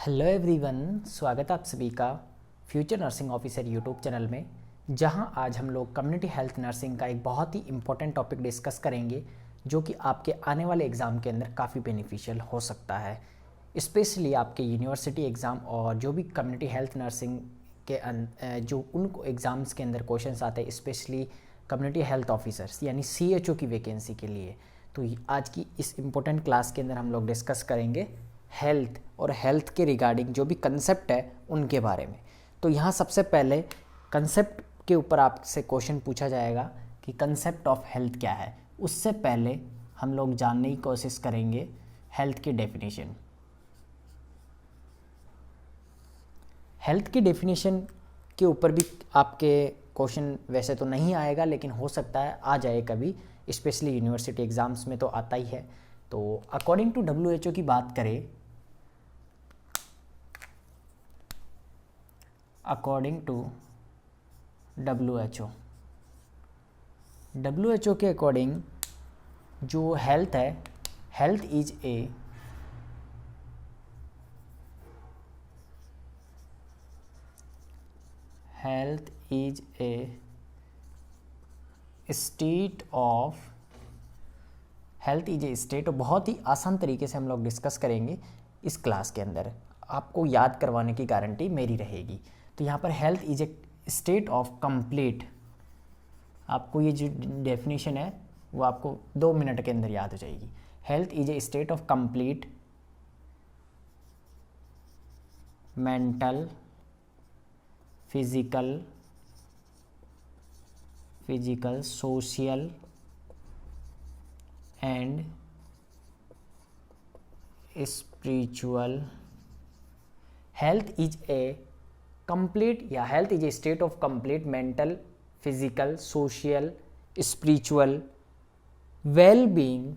Hello everyone, स्वागत है आप सभी का future nursing officer YouTube channel में, जहां आज हम लोग कम्युनिटी हेल्थ नर्सिंग का एक बहुत ही इम्पोर्टेंट टॉपिक डिस्कस करेंगे जो कि आपके आने वाले एग्ज़ाम के अंदर काफ़ी बेनिफिशियल हो सकता है। स्पेशली आपके यूनिवर्सिटी एग्ज़ाम और जो भी कम्युनिटी हेल्थ नर्सिंग के जो उन एग्ज़ाम्स के अंदर क्वेश्चंस आते हैं, स्पेशली कम्युनिटी हेल्थ ऑफिसर्स यानी CHO की वैकेंसी के लिए। तो आज की इस इम्पोर्टेंट क्लास के अंदर हम लोग डिस्कस करेंगे हेल्थ और हेल्थ के रिगार्डिंग जो भी कंसेप्ट है उनके बारे में। तो यहाँ सबसे पहले कंसेप्ट के ऊपर आपसे क्वेश्चन पूछा जाएगा कि कंसेप्ट ऑफ हेल्थ क्या है। उससे पहले हम लोग जानने की कोशिश करेंगे हेल्थ की डेफिनेशन। हेल्थ की डेफिनेशन के ऊपर भी आपके क्वेश्चन वैसे तो नहीं आएगा, लेकिन हो सकता है आ जाए कभी, स्पेशली यूनिवर्सिटी एग्ज़ाम्स में तो आता ही है। तो अकॉर्डिंग टू WHO की बात करें, अकॉर्डिंग टू WHO के अकॉर्डिंग जो हेल्थ है, health is a state of, health is a state. बहुत ही आसान तरीके से हम लोग डिस्कस करेंगे इस क्लास के अंदर, आपको याद करवाने की गारंटी मेरी रहेगी। तो यहाँ पर health is a state of complete, आपको ये जो डेफिनेशन है वो आपको 2 मिनट के अंदर याद हो जाएगी। Health is a state of complete mental, physical, social and spiritual. Health is a complete या health is a state of complete mental, physical, social, spiritual well being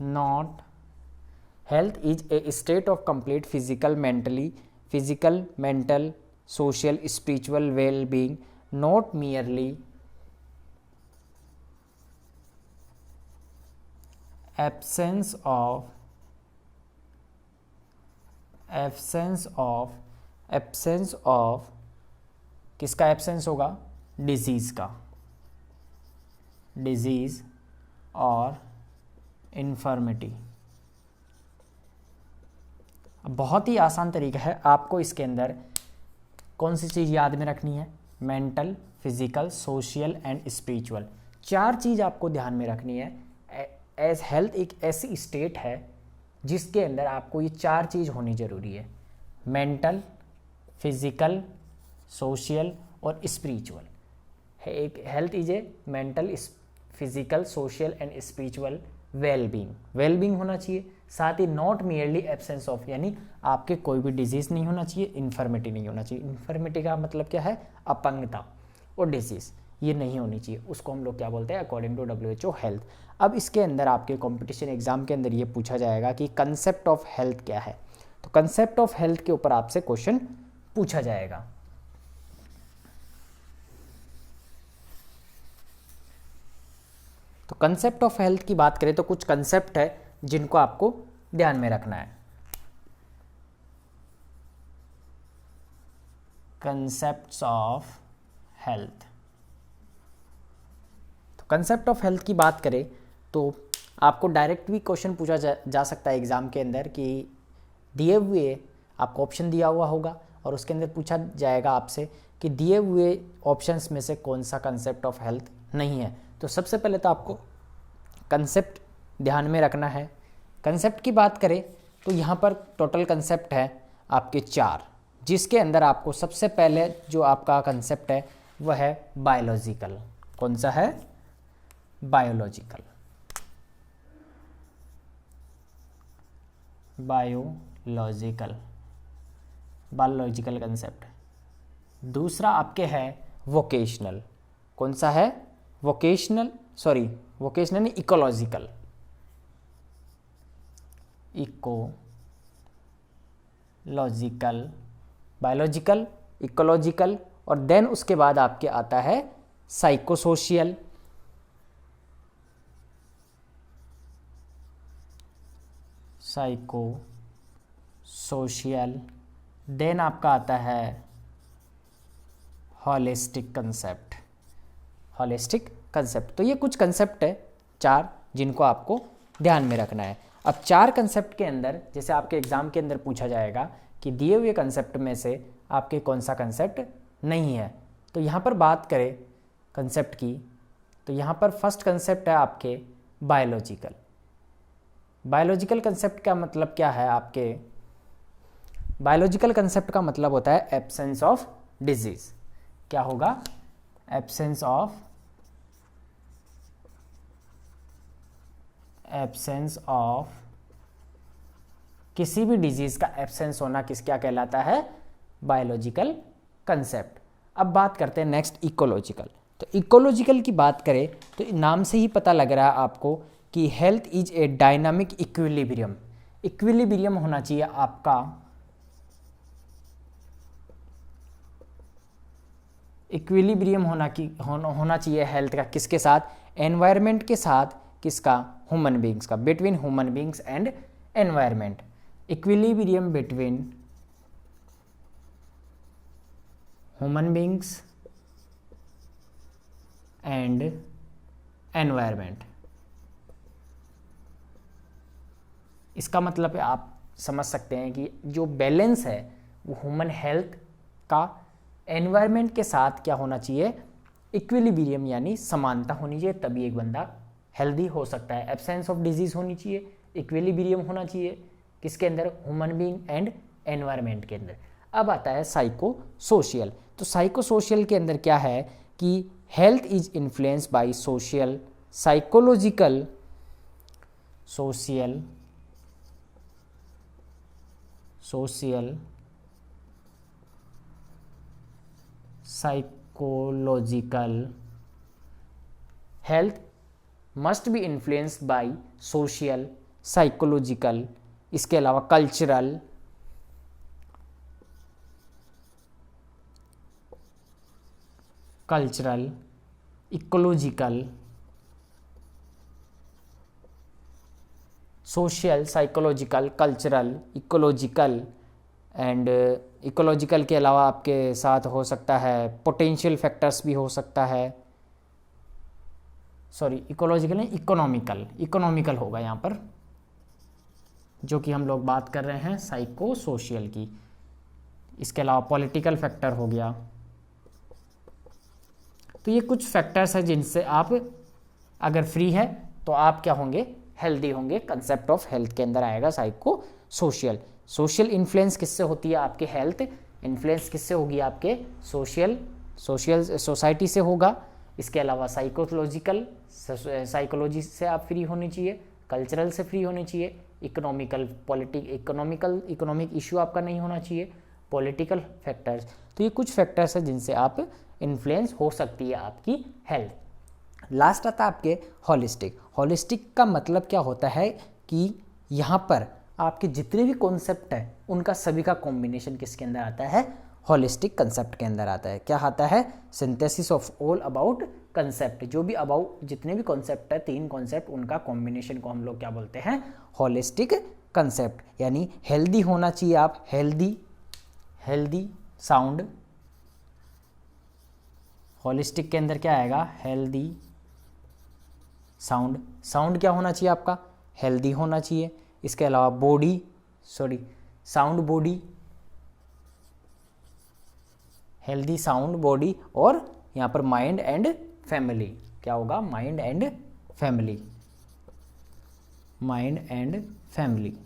not, health is a state of complete physical, mental, social, spiritual well-being, not merely absence of किसका absence होगा? Disease और infirmity. बहुत ही आसान तरीका है, आपको इसके अंदर कौन सी चीज़ याद में रखनी है? Mental, physical, social and spiritual, 4 चीज़ आपको ध्यान में रखनी है। एज हेल्थ एक ऐसी स्टेट है जिसके अंदर आपको ये 4 चीज़ होनी ज़रूरी है, मेंटल, फिजिकल, सोशल और स्पिरिचुअल। एक health is A mental, physical, social and spiritual well being होना चाहिए। साथ ही नॉट मियरली एब्सेंस ऑफ, यानी आपके कोई भी डिजीज नहीं होना चाहिए, इन्फर्मिटी नहीं होना चाहिए। इन्फर्मिटी का मतलब क्या है? अपंगता और डिजीज, ये नहीं होनी चाहिए। उसको हम लोग क्या बोलते हैं? According to WHO health. अब इसके अंदर आपके कंपटीशन एग्जाम के अंदर ये पूछा जाएगा कि कंसेप्ट ऑफ हेल्थ क्या है। तो कंसेप्ट ऑफ हेल्थ के ऊपर आपसे क्वेश्चन पूछा जाएगा। तो कंसेप्ट ऑफ हेल्थ की बात करें तो कुछ कंसेप्ट है जिनको आपको ध्यान में रखना है। कंसेप्ट्स ऑफ हेल्थ, तो कंसेप्ट ऑफ हेल्थ की बात करें तो आपको डायरेक्ट भी क्वेश्चन पूछा जा सकता है एग्जाम के अंदर कि दिए हुए आपको ऑप्शन दिया हुआ होगा और उसके अंदर पूछा जाएगा आपसे कि दिए हुए ऑप्शंस में से कौन सा कंसेप्ट ऑफ हेल्थ नहीं है। तो सबसे पहले तो आपको कंसेप्ट ध्यान में रखना है। कंसेप्ट की बात करें तो यहाँ पर टोटल कंसेप्ट है आपके 4, जिसके अंदर आपको सबसे पहले जो आपका कंसेप्ट है वह है बायोलॉजिकल। कौन सा है? Biological concept. दूसरा आपके है वोकेशनल। कौन सा है? वोकेशनल नहीं, इकोलॉजिकल। बायोलॉजिकल, इकोलॉजिकल और देन उसके बाद आपके आता है साइकोसोशियल, साइको सोशियल, देन आपका आता है हॉलिस्टिक कंसेप्ट। हॉलिस्टिक कंसेप्ट, तो ये कुछ कंसेप्ट है 4 जिनको आपको ध्यान में रखना है। अब 4 कंसेप्ट के अंदर जैसे आपके एग्जाम के अंदर पूछा जाएगा कि दिए हुए कंसेप्ट में से आपके कौन सा कंसेप्ट नहीं है, तो यहाँ पर बात करें कंसेप्ट की, तो यहाँ पर फर्स्ट कंसेप्ट है आपके बायोलॉजिकल। बायोलॉजिकल कंसेप्ट का मतलब क्या है आपके, बायोलॉजिकल कंसेप्ट का मतलब होता है एब्सेंस ऑफ डिजीज। क्या होगा, एब्सेंस ऑफ किसी भी डिजीज का एब्सेंस होना क्या कहलाता है, बायोलॉजिकल कंसेप्ट। अब बात करते हैं नेक्स्ट इकोलॉजिकल। तो इकोलॉजिकल की बात करें तो नाम से ही पता लग रहा है आपको कि health is a dynamic equilibrium. Equilibrium होना चाहिए आपका, इक्विलिब्रियम होना चाहिए हेल्थ का किसके साथ, एनवायरनमेंट के साथ, किसका, ह्यूमन बींग्स का, between human beings and environment. Equilibrium between human beings and environment. इसका मतलब आप समझ सकते हैं कि जो बैलेंस है वो ह्यूमन हेल्थ का एनवायरनमेंट के साथ क्या होना चाहिए, इक्विलिब्रियम यानी समानता होनी चाहिए, तभी एक बंदा हेल्दी हो सकता है। एब्सेंस ऑफ डिजीज होनी चाहिए, इक्विलिब्रियम होना चाहिए किसके अंदर, ह्यूमन बीइंग एंड एनवायरनमेंट के अंदर। अब आता है साइको सोशियल। तो साइको सोशियल के अंदर क्या है कि health is influenced by social, psychological, social psychological. Health must be influenced by social, psychological, इसके अलावा cultural, ecological, social, psychological, cultural, ecological and ecological के अलावा आपके साथ हो सकता है पोटेंशियल फैक्टर्स भी हो सकता है, सॉरी इकोलॉजिकल नहीं, इकोनॉमिकल होगा यहाँ पर, जो कि हम लोग बात कर रहे हैं साइको सोशियल की। इसके अलावा पॉलिटिकल फैक्टर हो गया। तो ये कुछ फैक्टर्स हैं जिनसे आप अगर फ्री है तो आप क्या होंगे, हेल्दी होंगे। कंसेप्ट ऑफ हेल्थ के अंदर आएगा साइको सोशियल। सोशल इन्फ्लुएंस किससे होती है आपके, हेल्थ इन्फ्लुएंस किससे होगी आपके, सोसाइटी से होगा। इसके अलावा साइकोलॉजिकल, साइकोलॉजी से आप फ्री होनी चाहिए, कल्चरल से फ्री होनी चाहिए, इकोनॉमिक इशू आपका नहीं होना चाहिए, पॉलिटिकल फैक्टर्स। तो ये कुछ फैक्टर्स हैं जिनसे आप इन्फ्लुएंस हो सकती है आपकी हेल्थ। लास्ट आता है आपके हॉलिस्टिक। हॉलिस्टिक का मतलब क्या होता है कि यहाँ पर आपके जितने भी कॉन्सेप्ट हैं उनका सभी का कॉम्बिनेशन किसके अंदर आता है, हॉलिस्टिक कंसेप्ट के अंदर आता है। क्या आता है, synthesis of all about concept. जो भी अबाउट जितने भी कॉन्सेप्ट है, 3 कॉन्सेप्ट, उनका कॉम्बिनेशन को हम लोग क्या बोलते हैं, हॉलिस्टिक कंसेप्ट। यानी हेल्दी होना चाहिए आप, हेल्दी साउंड। हॉलिस्टिक के अंदर क्या आएगा, हेल्दी साउंड क्या होना चाहिए आपका, हेल्दी होना चाहिए। इसके अलावा sound body, healthy sound body, और यहाँ पर माइंड एंड फैमिली। क्या होगा, माइंड एंड फैमिली।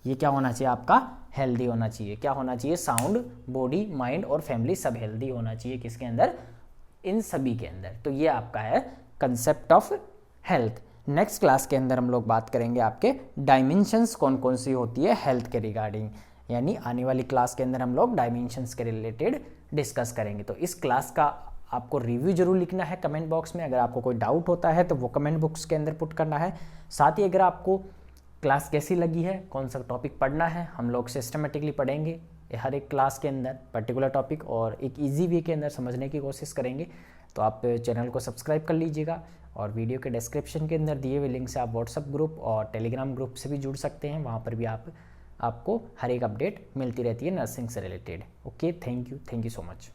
ये क्या होना चाहिए आपका, हेल्दी होना चाहिए। क्या होना चाहिए, साउंड बॉडी, माइंड और फैमिली सब हेल्दी होना चाहिए किसके अंदर, इन सभी के अंदर। तो ये आपका है concept of health. Next class के अंदर हम लोग बात करेंगे आपके डायमेंशंस कौन कौन सी होती है हेल्थ के रिगार्डिंग, यानी आने वाली क्लास के अंदर हम लोग डायमेंशंस के रिलेटेड डिस्कस करेंगे। तो इस क्लास का आपको रिव्यू जरूर लिखना है कमेंट बॉक्स में। अगर आपको कोई डाउट होता है तो वो कमेंट बॉक्स के अंदर पुट करना है। साथ ही अगर आपको क्लास कैसी लगी है, कौन सा टॉपिक पढ़ना है, हम लोग सिस्टमेटिकली पढ़ेंगे हर एक क्लास के अंदर पर्टिकुलर टॉपिक, और एक इजी वे के अंदर समझने की कोशिश करेंगे। तो आप चैनल को सब्सक्राइब कर लीजिएगा और वीडियो के डिस्क्रिप्शन के अंदर दिए हुए लिंक से आप व्हाट्सएप ग्रुप और टेलीग्राम ग्रुप से भी जुड़ सकते हैं। वहाँ पर भी आपको हर एक अपडेट मिलती रहती है नर्सिंग से related. Okay, thank you so much.